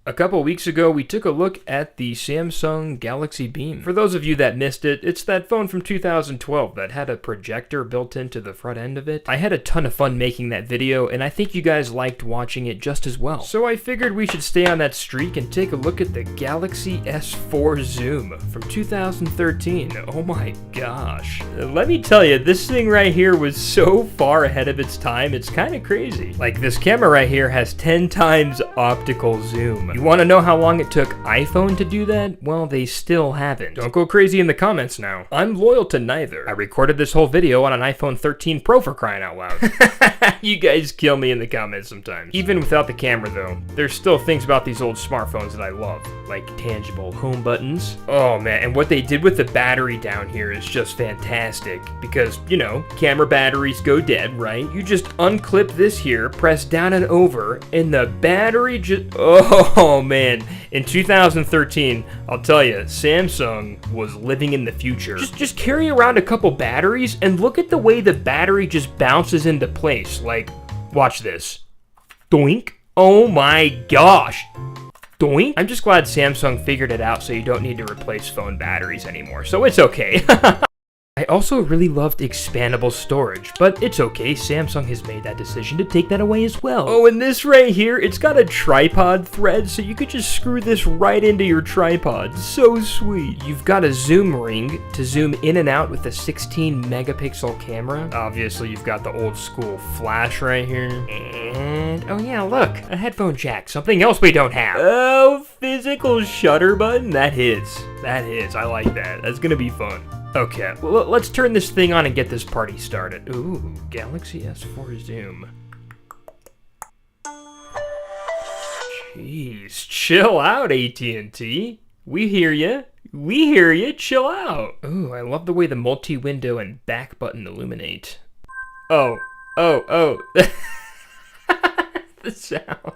A couple weeks ago, we took a look at the Samsung Galaxy Beam. For those of you that missed it, it's that phone from 2012 that had a projector built into the front end of it. I had a ton of fun making that video, and I think you guys liked watching it just as well. So I figured we should stay on that streak and take a look at the Galaxy S4 Zoom from 2013. Oh my gosh. Let me tell you, this thing right here was so far ahead of its time, it's kind of crazy. Like, this camera right here has 10 times optical zoom. You want to know how long it took iPhone to do that? Well, they still haven't. Don't go crazy in the comments now. I'm loyal to neither. I recorded this whole video on an iPhone 13 Pro, for crying out loud. You guys kill me in the comments sometimes. Even without the camera though, there's still things about these old smartphones that I love, like tangible home buttons. Oh man, and what they did with the battery down here is just fantastic, because, you know, camera batteries go dead, right? You just unclip this here, press down and over, and the battery just, oh man. In 2013, I'll tell you, Samsung was living in the future. Just carry around a couple batteries and look at the way the battery just bounces into place. Like, watch this. Doink. Oh my gosh. Doink. I'm just glad Samsung figured it out so you don't need to replace phone batteries anymore, so it's okay. I also really loved expandable storage, but it's okay, Samsung has made that decision to take that away as well. Oh, and this right here, it's got a tripod thread, so you could just screw this right into your tripod. So sweet. You've got a zoom ring to zoom in and out with a 16 megapixel camera. Obviously, you've got the old school flash right here. And, oh yeah, look, a headphone jack, something else we don't have. Oh, physical shutter button? That hits. That hits. I like that. That's gonna be fun. Okay, well, let's turn this thing on and get this party started. Ooh, Galaxy S4 Zoom. Jeez, chill out, AT&T. We hear ya. We hear ya. Chill out. Ooh, I love the way the multi-window and back button illuminate. Oh. The sounds.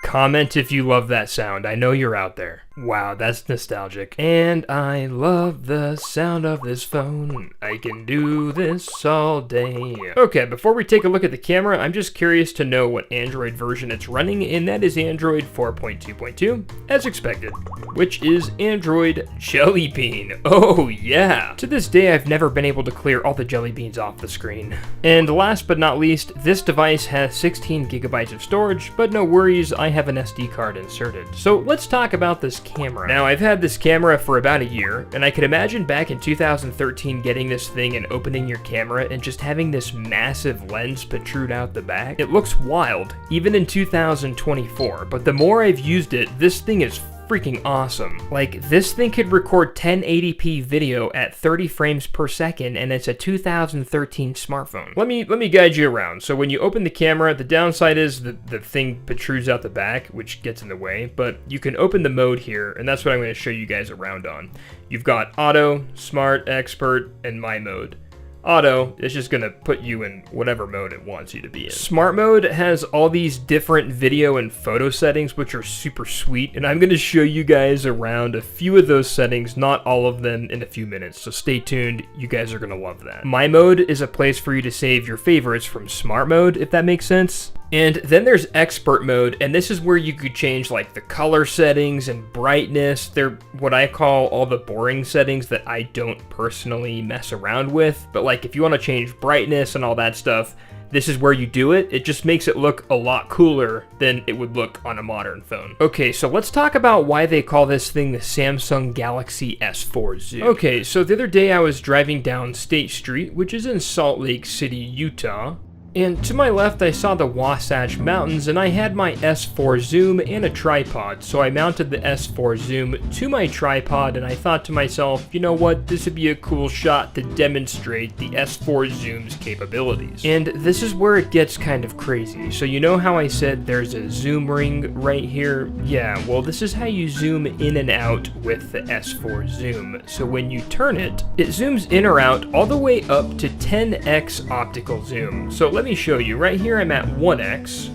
Comment if you love that sound. I know you're out there. Wow, that's nostalgic. And I love the sound of this phone. I can do this all day. Okay, before we take a look at the camera, I'm just curious to know what Android version it's running, and that is Android 4.2.2, as expected, which is Android Jelly Bean. Oh yeah! To this day, I've never been able to clear all the jelly beans off the screen. And last but not least, this device has 16 gigabytes of storage, but no worries, I have an SD card inserted. So let's talk about this camera. Now, I've had this camera for about a year, and I could imagine back in 2013 getting this thing and opening your camera and just having this massive lens protrude out the back. It looks wild, even in 2024, but the more I've used it, this thing is freaking awesome. Like, this thing could record 1080p video at 30 frames per second, and it's a 2013 smartphone. Let me guide you around. So when you open the camera, the downside is the thing protrudes out the back, which gets in the way, but you can open the mode here, and that's what I'm going to show you guys around on. You've got Auto, Smart, Expert, and My Mode. Auto is just going to put you in whatever mode it wants you to be in. Smart mode has all these different video and photo settings, which are super sweet, and I'm going to show you guys around a few of those settings, not all of them, in a few minutes, so stay tuned. You guys are going to love that. My mode is a place for you to save your favorites from smart mode, if that makes sense. And then there's expert mode, and this is where you could change like the color settings and brightness. They're what I call all the boring settings that I don't personally mess around with. But like, if you want to change brightness and all that stuff, this is where you do it. It just makes it look a lot cooler than it would look on a modern phone. Okay, so let's talk about why they call this thing the Samsung Galaxy S4 Zoom. Okay, so the other day I was driving down State Street, which is in Salt Lake City, Utah. And to my left, I saw the Wasatch Mountains, and I had my S4 Zoom and a tripod, so I mounted the S4 Zoom to my tripod, and I thought to myself, you know what, this would be a cool shot to demonstrate the S4 Zoom's capabilities. And this is where it gets kind of crazy. So you know how I said there's a zoom ring right here? Yeah, well, this is how you zoom in and out with the S4 Zoom. So when you turn it, it zooms in or out all the way up to 10x optical zoom. So let me show you. Right here I'm at 1x.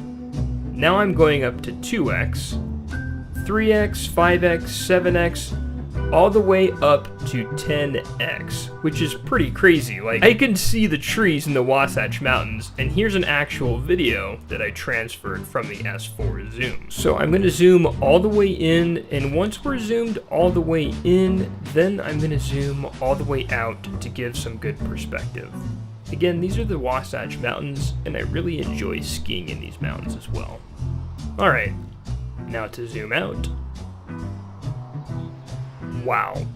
Now I'm going up to 2x, 3x, 5x, 7x, all the way up to 10x, which is pretty crazy. Like, I can see the trees in the Wasatch Mountains, and here's an actual video that I transferred from the S4 Zoom. So I'm gonna zoom all the way in, and once we're zoomed all the way in, then I'm gonna zoom all the way out to give some good perspective. Again, these are the Wasatch Mountains, and I really enjoy skiing in these mountains as well. Alright, now to zoom out. Wow.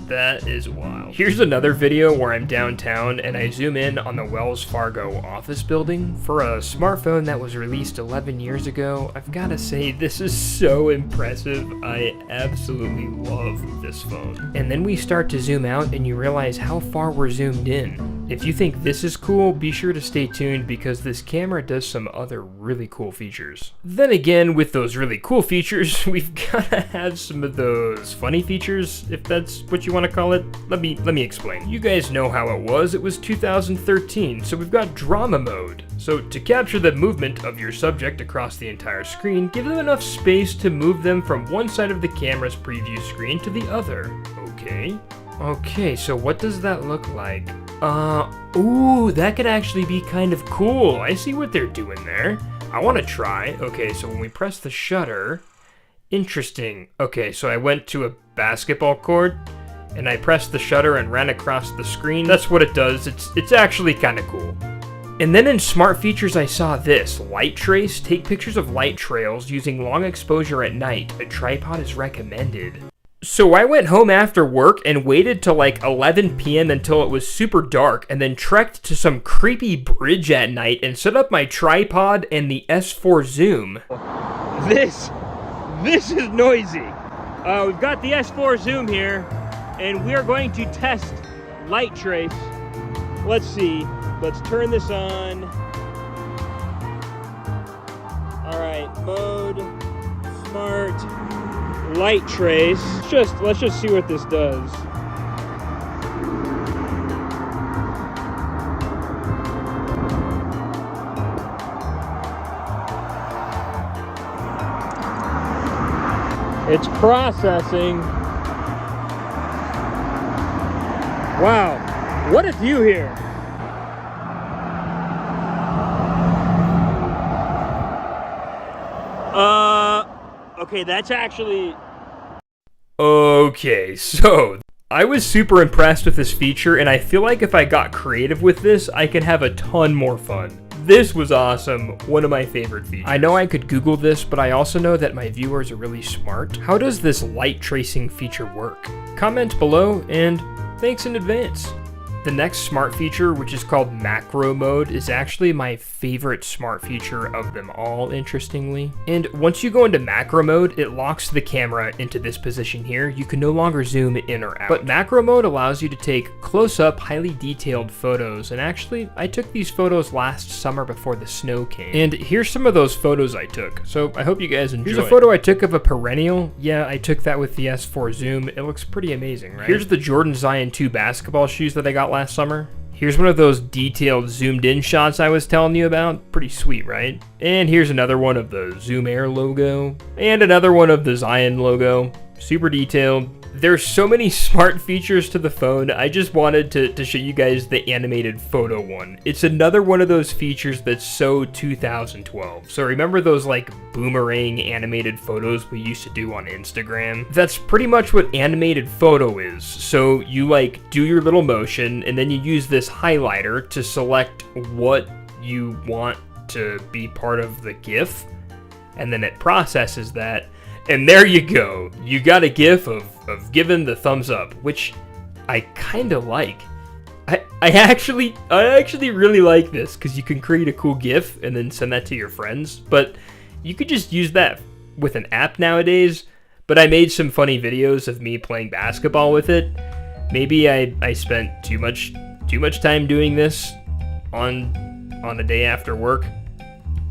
That is wild. Here's another video where I'm downtown and I zoom in on the Wells Fargo office building. For a smartphone that was released 11 years ago, I've gotta say this is so impressive. I absolutely love this phone. And then we start to zoom out and you realize how far we're zoomed in. If you think this is cool, be sure to stay tuned because this camera does some other really cool features. Then again, with those really cool features, we've gotta have some of those funny features, if that's what you want to call it. Let me explain. You guys know how it was. It was 2013, so we've got drama mode. So to capture the movement of your subject across the entire screen, give them enough space to move them from one side of the camera's preview screen to the other. Okay, so what does that look like? Ooh, that could actually be kind of cool. I see what they're doing there. I want to try. Okay, so when we press the shutter, interesting. Okay, so I went to a basketball court and I pressed the shutter and ran across the screen. That's what it does. It's actually kind of cool. And then in smart features, I saw this. Light trace. Take pictures of light trails using long exposure at night. A tripod is recommended. So I went home after work and waited till like 11 p.m. until it was super dark and then trekked to some creepy bridge at night and set up my tripod and the S4 Zoom. This is noisy. We've got the S4 Zoom here and we are going to test light trace. Let's see. Let's turn this on. All right, mode, smart. Light trace. Let's just see what this does. It's processing. Wow, what a view here. Okay, that's actually... Okay, so I was super impressed with this feature, and I feel like if I got creative with this, I could have a ton more fun. This was awesome, one of my favorite features. I know I could Google this, but I also know that my viewers are really smart. How does this light tracing feature work? Comment below, and thanks in advance. The next smart feature, which is called macro mode, is actually my favorite smart feature of them all, interestingly. And once you go into macro mode, it locks the camera into this position here. You can no longer zoom in or out. But macro mode allows you to take close-up, highly detailed photos. And actually, I took these photos last summer before the snow came. And here's some of those photos I took. So I hope you guys enjoy. Here's a photo I took of a perennial. Yeah, I took that with the S4 Zoom. It looks pretty amazing, right? Here's the Jordan Zion 2 basketball shoes that I got last summer. Here's one of those detailed zoomed in shots I was telling you about. Pretty sweet, right? And here's another one of the Zoom Air logo. And another one of the Zion logo. Super detailed. There's so many smart features to the phone. I just wanted to show you guys the animated photo one. It's another one of those features that's so 2012. So remember those like boomerang animated photos we used to do on Instagram? That's pretty much what animated photo is. So you like do your little motion and then you use this highlighter to select what you want to be part of the GIF. And then it processes that. And there you go. You got a GIF of giving the thumbs up, which I kind of like. I actually really like this because you can create a cool GIF and then send that to your friends. But you could just use that with an app nowadays. But I made some funny videos of me playing basketball with it. Maybe I spent too much time doing this on a day after work.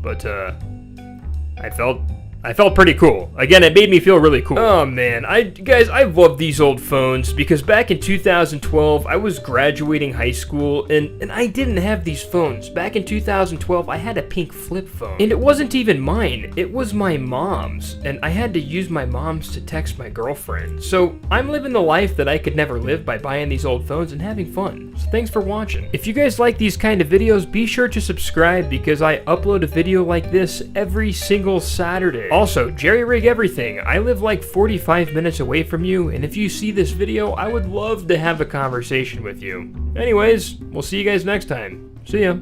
But I felt I felt pretty cool. Again, it made me feel really cool. Oh man, guys, I love these old phones because back in 2012, I was graduating high school and I didn't have these phones. Back in 2012, I had a pink flip phone. And it wasn't even mine, it was my mom's. And I had to use my mom's to text my girlfriend. So I'm living the life that I could never live by buying these old phones and having fun. So thanks for watching. If you guys like these kind of videos, be sure to subscribe because I upload a video like this every single Saturday. Also, Jerry Rig Everything, I live like 45 minutes away from you, and if you see this video, I would love to have a conversation with you. Anyways, we'll see you guys next time. See ya.